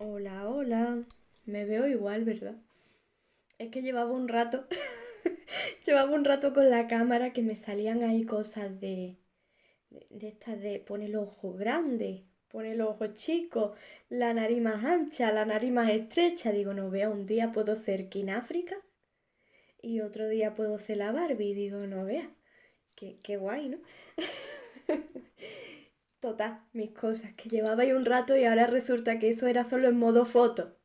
Hola, hola. Me veo igual, ¿verdad? Es que llevaba un rato, llevaba un rato con la cámara que me salían ahí cosas de estas de pone el ojo grande, pone el ojo chico, la nariz más ancha, la nariz más estrecha. Digo, no vea, un día puedo ser King África y otro día puedo ser la Barbie. Digo, no vea, qué guay, ¿no? Total, mis cosas, que llevaba ahí un rato y ahora resulta que eso era solo en modo foto.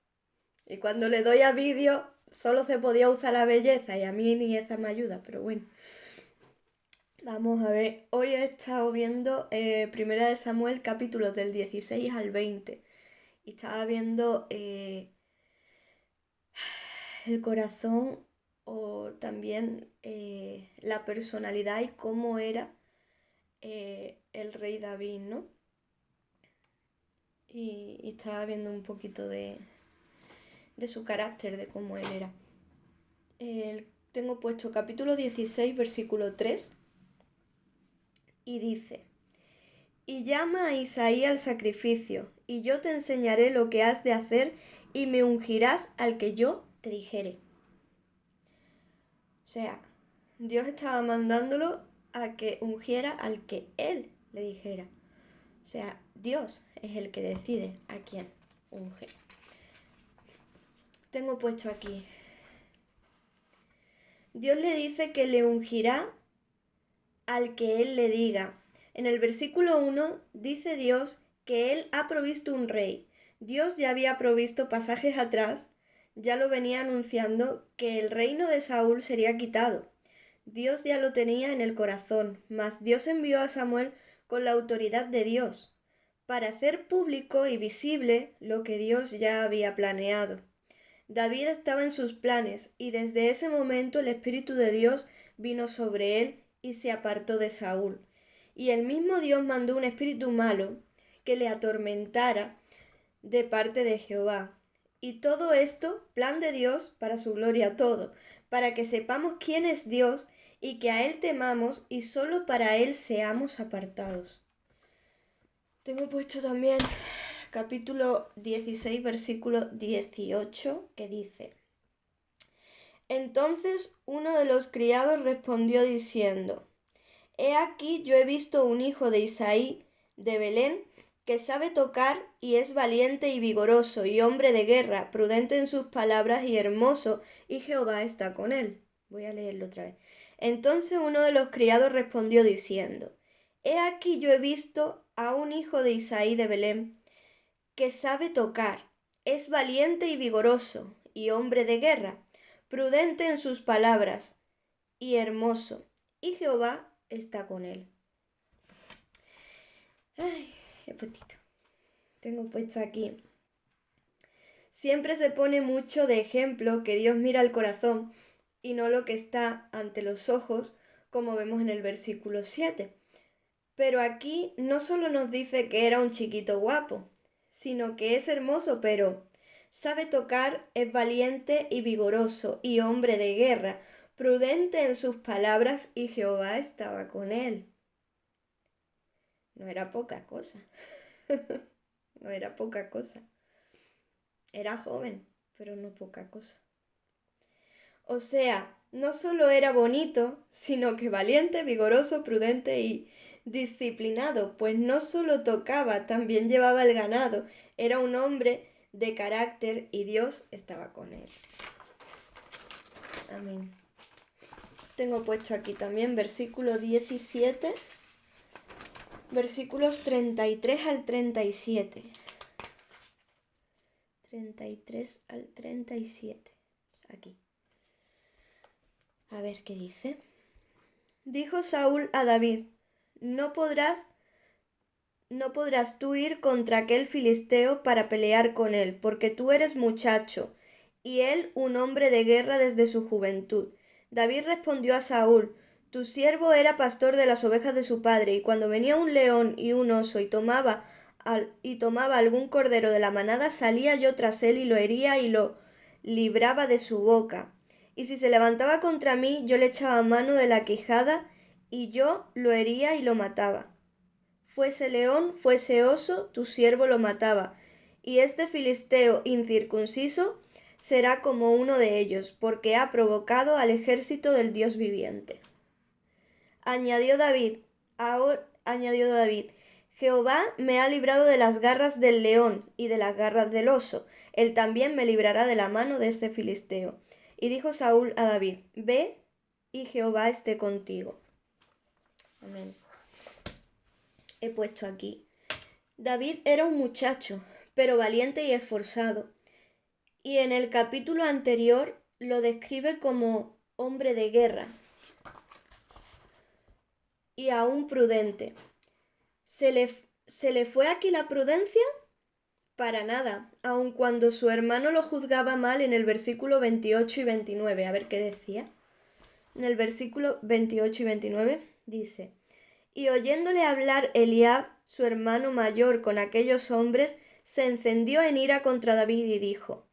Y cuando le doy a vídeo, solo se podía usar la belleza y a mí ni esa me ayuda, pero bueno. Vamos a ver, hoy he estado viendo Primera de Samuel capítulos del 16 al 20 y estaba viendo el corazón o también la personalidad y cómo era el rey David, ¿no? Y estaba viendo un poquito de su carácter, de cómo él era. Tengo puesto capítulo 16, versículo 3 y dice, y llama a Isaí al sacrificio, y yo te enseñaré lo que has de hacer, y me ungirás al que yo te dijere. O sea, Dios estaba mandándolo a que ungiera al que él le dijera. O sea, Dios es el que decide a quién unge. Tengo puesto aquí. Dios le dice que le ungirá al que él le diga. En el versículo 1 dice Dios que él ha provisto un rey. Dios ya había provisto pasajes atrás, ya lo venía anunciando que el reino de Saúl sería quitado. Dios ya lo tenía en el corazón, mas Dios envió a Samuel con la autoridad de Dios, para hacer público y visible lo que Dios ya había planeado. David estaba en sus planes, y desde ese momento el Espíritu de Dios vino sobre él y se apartó de Saúl. Y el mismo Dios mandó un espíritu malo que le atormentara de parte de Jehová. Y todo esto, plan de Dios para su gloria todo, para que sepamos quién es Dios y que a Él temamos y solo para Él seamos apartados. Tengo puesto también capítulo 16, versículo 18, que dice, entonces uno de los criados respondió diciendo, he aquí yo he visto un hijo de Isaí de Belén que sabe tocar y es valiente y vigoroso y hombre de guerra, prudente en sus palabras y hermoso, y Jehová está con él. Voy a leerlo otra vez. Entonces uno de los criados respondió diciendo, he aquí yo he visto a un hijo de Isaí de Belén que sabe tocar, es valiente y vigoroso y hombre de guerra, prudente en sus palabras y hermoso, y Jehová está con él. Ay, qué poquito. Tengo puesto aquí. Siempre se pone mucho de ejemplo que Dios mira el corazón y no lo que está ante los ojos, como vemos en el versículo 7. Pero aquí no solo nos dice que era un chiquito guapo, sino que es hermoso, pero sabe tocar, es valiente y vigoroso y hombre de guerra, prudente en sus palabras, y Jehová estaba con él. No era poca cosa. No era poca cosa. Era joven, pero no poca cosa. O sea, no solo era bonito, sino que valiente, vigoroso, prudente y disciplinado, pues no solo tocaba, también llevaba el ganado. Era un hombre de carácter y Dios estaba con él. Amén. Tengo puesto aquí también versículo 17, versículos 33 al 37. 33 al 37. Aquí. A ver qué dice. Dijo Saúl a David, no podrás tú ir contra aquel filisteo para pelear con él, porque tú eres muchacho, y él un hombre de guerra desde su juventud. David respondió a Saúl, tu siervo era pastor de las ovejas de su padre, y cuando venía un león y un oso y tomaba algún cordero de la manada, salía yo tras él y lo hería y lo libraba de su boca. Y si se levantaba contra mí, yo le echaba mano de la quijada, y yo lo hería y lo mataba. Fuese león, fuese oso, tu siervo lo mataba, y este filisteo incircunciso será como uno de ellos, porque ha provocado al ejército del Dios viviente. Añadió David, Jehová me ha librado de las garras del león y de las garras del oso. Él también me librará de la mano de este filisteo. Y dijo Saúl a David, ve y Jehová esté contigo. Amén. He puesto aquí. David era un muchacho, pero valiente y esforzado. Y en el capítulo anterior lo describe como hombre de guerra y aún prudente. ¿Se le fue aquí la prudencia? Para nada, aun cuando su hermano lo juzgaba mal en el versículo 28 y 29. A ver qué decía. En el versículo 28 y 29 dice, y oyéndole hablar Eliab, su hermano mayor, con aquellos hombres, se encendió en ira contra David y dijo,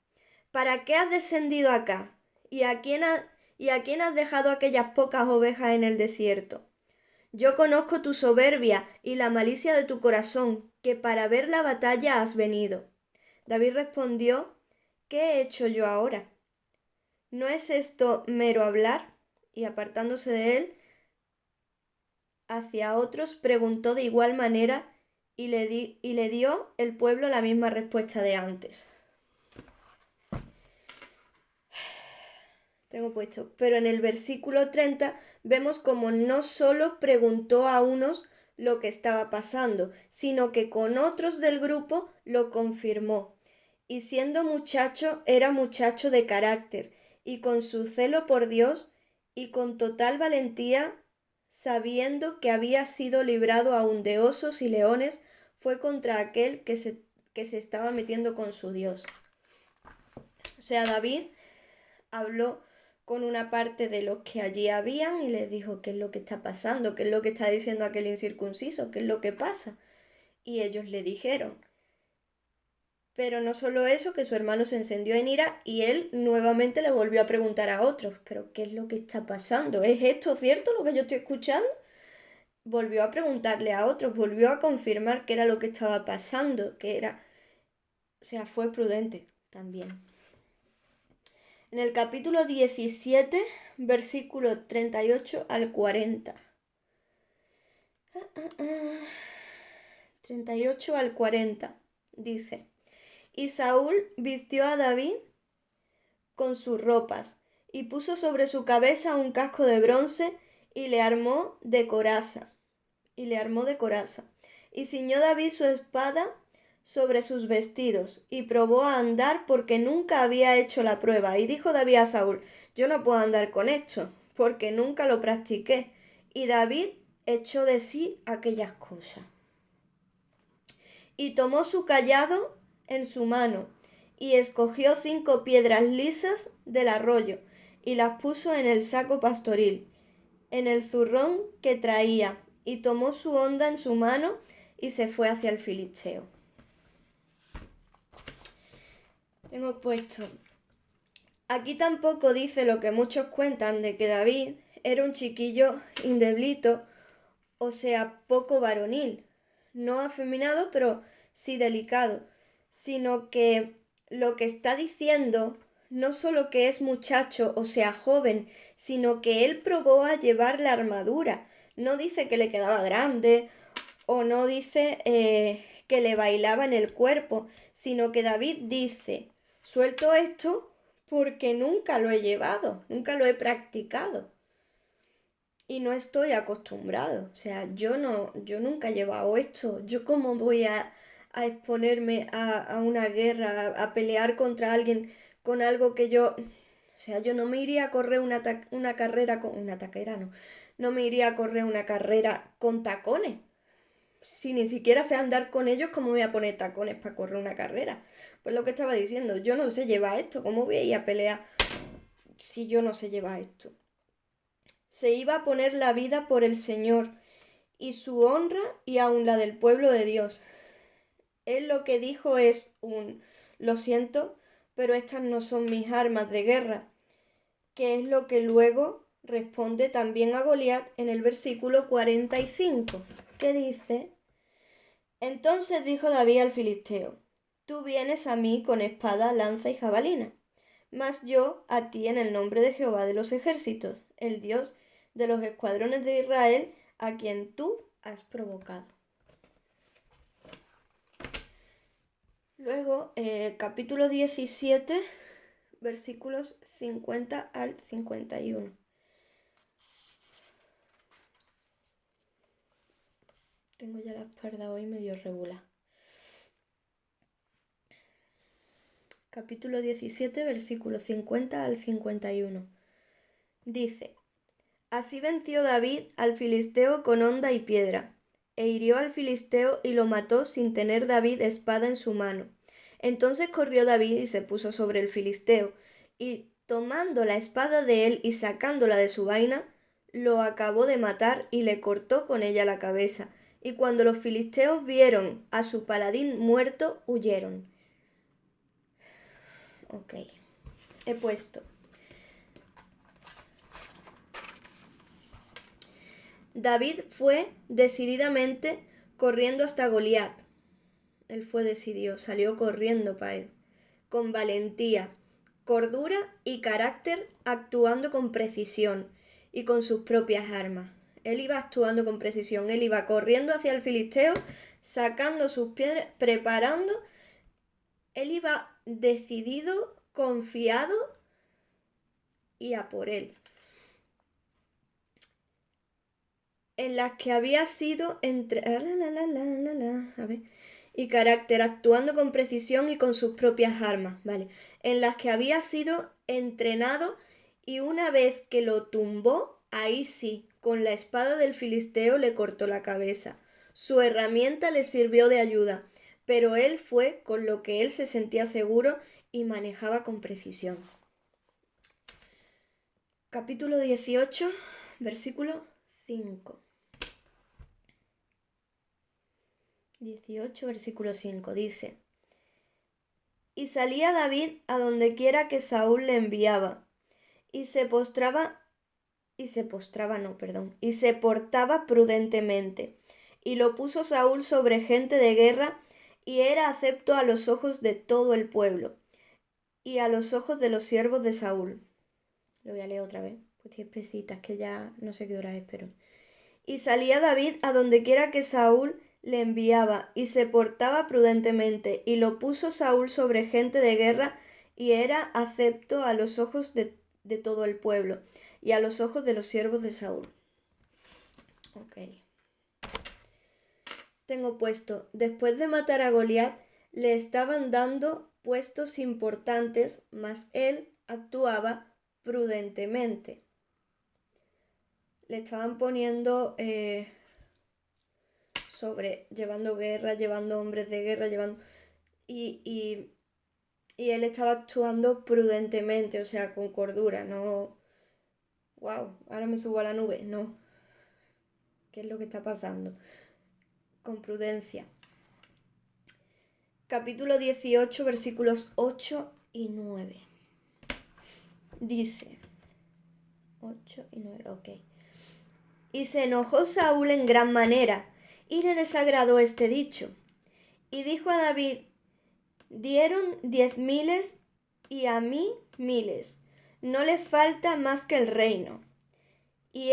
¿para qué has descendido acá? ¿Y a quién has dejado aquellas pocas ovejas en el desierto? Yo conozco tu soberbia y la malicia de tu corazón, que para ver la batalla has venido. David respondió, ¿qué he hecho yo ahora? ¿No es esto mero hablar? Y apartándose de él, hacia otros preguntó de igual manera y le dio el pueblo la misma respuesta de antes. Tengo puesto, pero en el versículo 30 vemos como no solo preguntó a unos lo que estaba pasando, sino que con otros del grupo lo confirmó. Y siendo muchacho, era muchacho de carácter, y con su celo por Dios, y con total valentía, sabiendo que había sido librado aún de osos y leones, fue contra aquel que se estaba metiendo con su Dios. O sea, David habló con una parte de los que allí habían y les dijo qué es lo que está pasando, qué es lo que está diciendo aquel incircunciso, qué es lo que pasa. Y ellos le dijeron. Pero no solo eso, que su hermano se encendió en ira y él nuevamente le volvió a preguntar a otros, ¿pero qué es lo que está pasando? ¿Es esto cierto lo que yo estoy escuchando? Volvió a preguntarle a otros, volvió a confirmar qué era lo que estaba pasando, o sea, fue prudente también. En el capítulo 17, versículo 38 al 40. 38 al 40 dice, y Saúl vistió a David con sus ropas y puso sobre su cabeza un casco de bronce y le armó de coraza. Y ciñó David su espada sobre sus vestidos y probó a andar porque nunca había hecho la prueba. Y dijo David a Saúl, yo no puedo andar con esto porque nunca lo practiqué. Y David echó de sí aquellas cosas. Y tomó su cayado en su mano y escogió 5 piedras lisas del arroyo y las puso en el saco pastoril, en el zurrón que traía, y tomó su honda en su mano y se fue hacia el filisteo. Tengo puesto. Aquí tampoco dice lo que muchos cuentan de que David era un chiquillo indeblito, o sea, poco varonil, no afeminado, pero sí delicado, sino que lo que está diciendo no solo que es muchacho, o sea, joven, sino que él probó a llevar la armadura. No dice que le quedaba grande o no dice que le bailaba en el cuerpo, sino que David dice, suelto esto porque nunca lo he llevado, nunca lo he practicado y no estoy acostumbrado. O sea, yo nunca he llevado esto. ¿Yo cómo voy a exponerme a una guerra, a pelear contra alguien con algo que yo... O sea, yo no me iría a correr una carrera con... Una taquera, no. No me iría a correr una carrera con tacones. Si ni siquiera sé andar con ellos, ¿cómo voy a poner tacones para correr una carrera? Pues lo que estaba diciendo, yo no sé llevar esto. ¿Cómo voy a ir a pelear si yo no sé llevar esto? Se iba a poner la vida por el Señor y su honra y aun la del pueblo de Dios. Él lo que dijo es lo siento, pero estas no son mis armas de guerra, que es lo que luego responde también a Goliat en el versículo 45, que dice, entonces dijo David al filisteo, Tú vienes a mí con espada, lanza y jabalina, mas yo a ti en el nombre de Jehová de los ejércitos, el Dios de los escuadrones de Israel, a quien tú has provocado. Luego, capítulo 17, versículos 50 al 51. Tengo ya la espalda hoy medio regular. Capítulo 17, versículos 50 al 51. Dice: Así venció David al filisteo con honda y piedra, e hirió al filisteo y lo mató sin tener David espada en su mano. Entonces corrió David y se puso sobre el filisteo, y tomando la espada de él y sacándola de su vaina, lo acabó de matar y le cortó con ella la cabeza. Y cuando los filisteos vieron a su paladín muerto, huyeron. Ok, he puesto. David fue decididamente corriendo hasta Goliat. Él fue decidido, salió corriendo para él, con valentía, cordura y carácter, actuando con precisión y con sus propias armas. Él iba actuando con precisión, él iba corriendo hacia el filisteo, sacando sus piedras, preparando. Él iba decidido, confiado y a por él. En las que había sido y carácter, actuando con precisión y con sus propias armas, ¿vale? En las que había sido entrenado, y una vez que lo tumbó, ahí sí, con la espada del filisteo le cortó la cabeza. Su herramienta le sirvió de ayuda, pero él fue con lo que él se sentía seguro y manejaba con precisión. Capítulo 18, versículo 5. 18, versículo 5, dice: Y salía David a donde quiera que Saúl le enviaba, y se portaba prudentemente. Y lo puso Saúl sobre gente de guerra, y era acepto a los ojos de todo el pueblo, y a los ojos de los siervos de Saúl. Lo voy a leer otra vez, pues 10 pesitas, que ya no sé qué hora es, pero... Y salía David a donde quiera que Saúl le enviaba, y se portaba prudentemente, y lo puso Saúl sobre gente de guerra, y era acepto a los ojos de todo el pueblo, y a los ojos de los siervos de Saúl. Ok. Tengo puesto: después de matar a Goliat, le estaban dando puestos importantes, mas él actuaba prudentemente. Le estaban poniendo... llevando guerra, llevando hombres de guerra, y él estaba actuando prudentemente, o sea, con cordura, no... ¡Wow! Ahora me subo a la nube, no. ¿Qué es lo que está pasando? Con prudencia. Capítulo 18, versículos 8 y 9. Dice... 8 y 9, ok. Y se enojó Saúl en gran manera, y le desagradó este dicho. Y dijo a David: dieron 10,000 y a mí 1,000. No le falta más que el reino. Y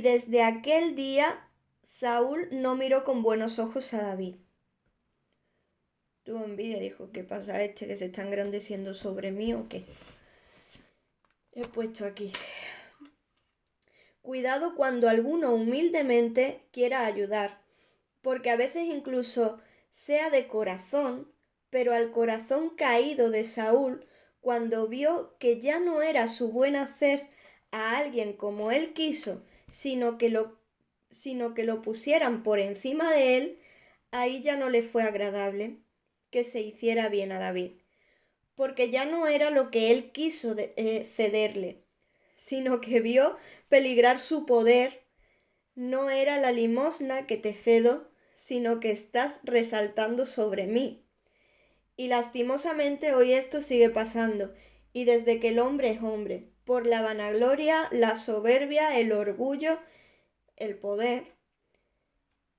desde aquel día Saúl no miró con buenos ojos a David. Tuvo envidia, dijo: ¿qué pasa que se está engrandeciendo sobre mí o qué? He puesto aquí: cuidado cuando alguno humildemente quiera ayudar, porque a veces incluso sea de corazón, pero al corazón caído de Saúl, cuando vio que ya no era su buen hacer a alguien como él quiso, sino que lo pusieran por encima de él, ahí ya no le fue agradable que se hiciera bien a David, porque ya no era lo que él quiso cederle, sino que vio peligrar su poder. No era la limosna que te cedo, sino que estás resaltando sobre mí. Y lastimosamente hoy esto sigue pasando, y desde que el hombre es hombre, por la vanagloria, la soberbia, el orgullo, el poder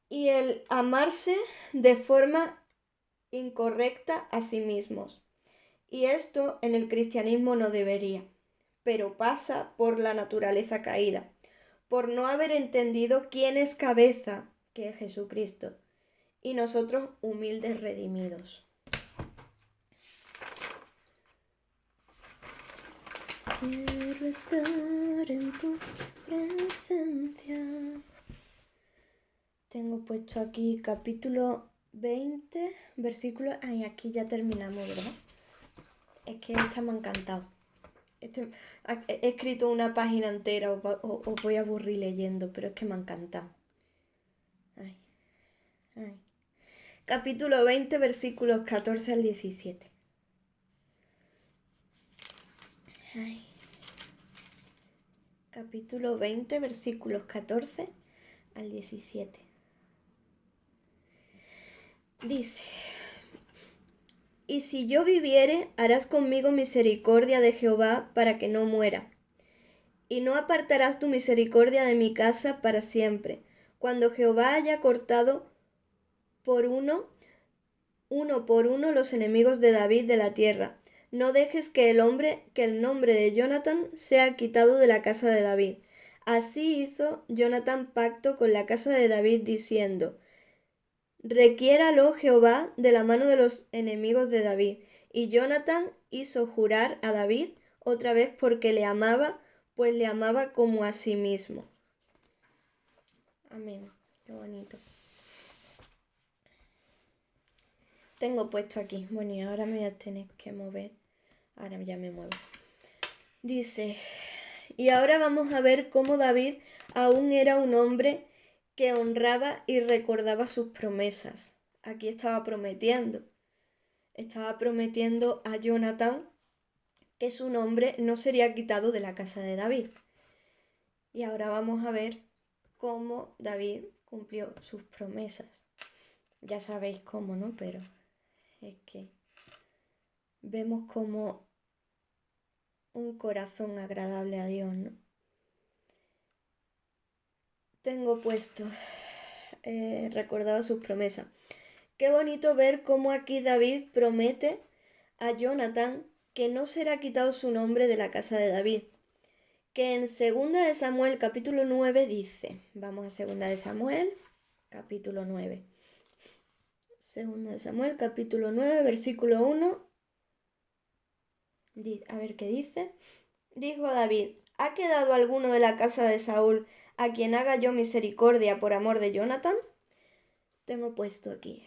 y el amarse de forma incorrecta a sí mismos. Y esto en el cristianismo no debería, pero pasa por la naturaleza caída, por no haber entendido quién es cabeza, que es Jesucristo, y nosotros humildes redimidos. Quiero estar en tu presencia. Tengo puesto aquí capítulo 20, versículo... Ay, aquí ya terminamos, ¿verdad? Es que esta me ha encantado. He escrito una página entera, os voy a aburrir leyendo, pero es que me ha encantado. Ay. Capítulo 20, versículos 14 al 17. Ay. Capítulo 20, versículos 14 al 17. Dice: Y si yo viviere, harás conmigo misericordia de Jehová para que no muera. Y no apartarás tu misericordia de mi casa para siempre, cuando Jehová haya cortado uno por uno los enemigos de David de la tierra. No dejes que el nombre de Jonathan sea quitado de la casa de David. Así hizo Jonathan pacto con la casa de David, diciendo: Requiéralo Jehová de la mano de los enemigos de David. Y Jonathan hizo jurar a David otra vez porque le amaba, pues le amaba como a sí mismo. Amén. Qué bonito. Tengo puesto aquí. Bueno, y ahora me voy a tener que mover. Ahora ya me muevo. Dice: Y ahora vamos a ver cómo David aún era un hombre que honraba y recordaba sus promesas. Aquí estaba prometiendo a Jonathan que su nombre no sería quitado de la casa de David. Y ahora vamos a ver cómo David cumplió sus promesas. Ya sabéis cómo, ¿no? Pero es que vemos como un corazón agradable a Dios, ¿no? Tengo puesto recordado sus promesas. Qué bonito ver cómo aquí David promete a Jonathan que no será quitado su nombre de la casa de David. Que en 2 de Samuel capítulo 9 dice, vamos a 2 de Samuel capítulo 9. 2 de Samuel capítulo 9 versículo 1. A ver qué dice. Dijo David: ¿Ha quedado alguno de la casa de Saúl a quien haga yo misericordia por amor de Jonathan? Tengo puesto aquí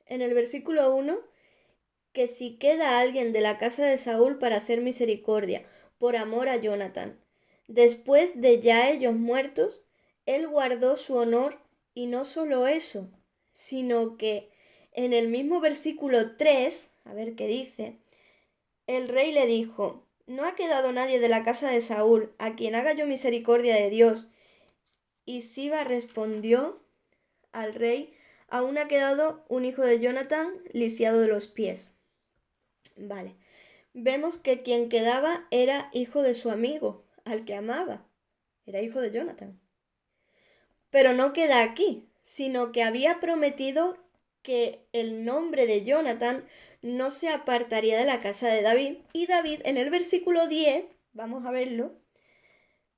en el versículo 1 que si queda alguien de la casa de Saúl para hacer misericordia por amor a Jonathan, después de ya ellos muertos, él guardó su honor, y no solo eso, sino que en el mismo versículo 3, a ver qué dice, el rey le dijo: ¿No ha quedado nadie de la casa de Saúl a quien haga yo misericordia de Dios? Y Siba respondió al rey: aún ha quedado un hijo de Jonathan lisiado de los pies. Vale, vemos que quien quedaba era hijo de su amigo, al que amaba. Era hijo de Jonathan. Pero no queda aquí, sino que había prometido que el nombre de Jonathan no se apartaría de la casa de David. Y David en el versículo 10, vamos a verlo,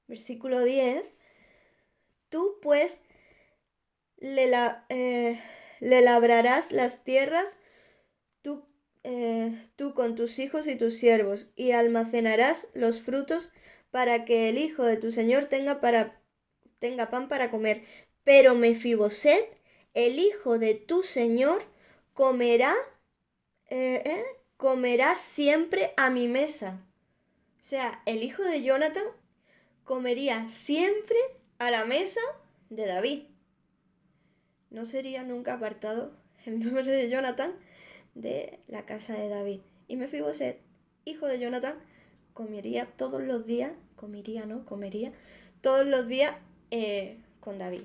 versículo 10, tú pues le labrarás las tierras, tú con tus hijos y tus siervos, y almacenarás los frutos para que el hijo de tu señor tenga pan para comer. Pero Mefiboset, el hijo de tu señor, comerá siempre a mi mesa. O sea, el hijo de Jonathan comería siempre a la mesa de David. No sería nunca apartado el nombre de Jonathan de la casa de David. Y Mefiboset, hijo de Jonathan, comería todos los días con David.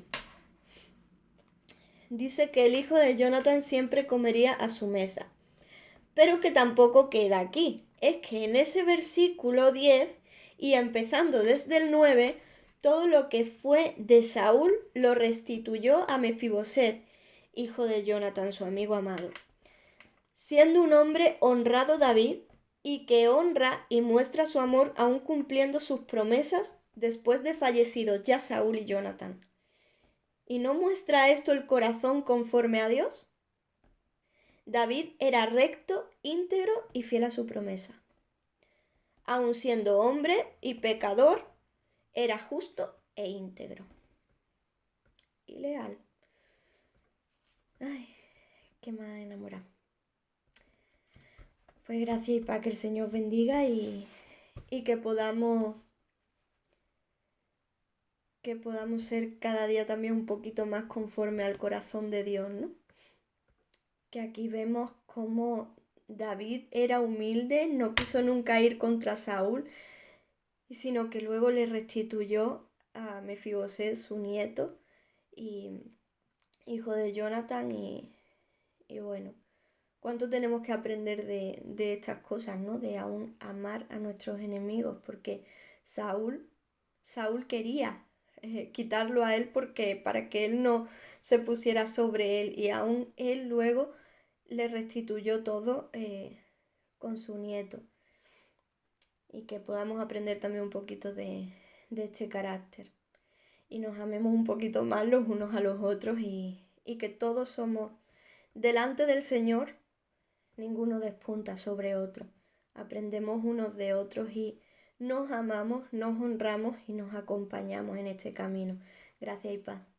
Dice que el hijo de Jonathan siempre comería a su mesa. Pero que tampoco queda aquí. Es que en ese versículo 10 y empezando desde el 9, todo lo que fue de Saúl lo restituyó a Mefiboset, hijo de Jonathan, su amigo amado. siendo un hombre honrado David, y que honra y muestra su amor aún cumpliendo sus promesas después de fallecidos ya Saúl y Jonathan. ¿Y no muestra esto el corazón conforme a Dios? David era recto, íntegro y fiel a su promesa. Aun siendo hombre y pecador, era justo e íntegro. Y leal. Ay, qué más enamorado. Pues gracias y para que el Señor bendiga y que podamos ser cada día también un poquito más conforme al corazón de Dios, ¿no? Que aquí vemos cómo David era humilde, no quiso nunca ir contra Saúl, sino que luego le restituyó a Mefibosé, su nieto, y hijo de Jonathan, y bueno, cuánto tenemos que aprender de estas cosas, ¿no? De aún amar a nuestros enemigos, porque Saúl quería quitarlo a él porque para que él no se pusiera sobre él, y aún él luego le restituyó todo con su nieto, y que podamos aprender también un poquito de este carácter y nos amemos un poquito más los unos a los otros, y que todos somos delante del Señor, ninguno despunta sobre otro, aprendemos unos de otros y nos amamos, nos honramos y nos acompañamos en este camino. Gracias y paz.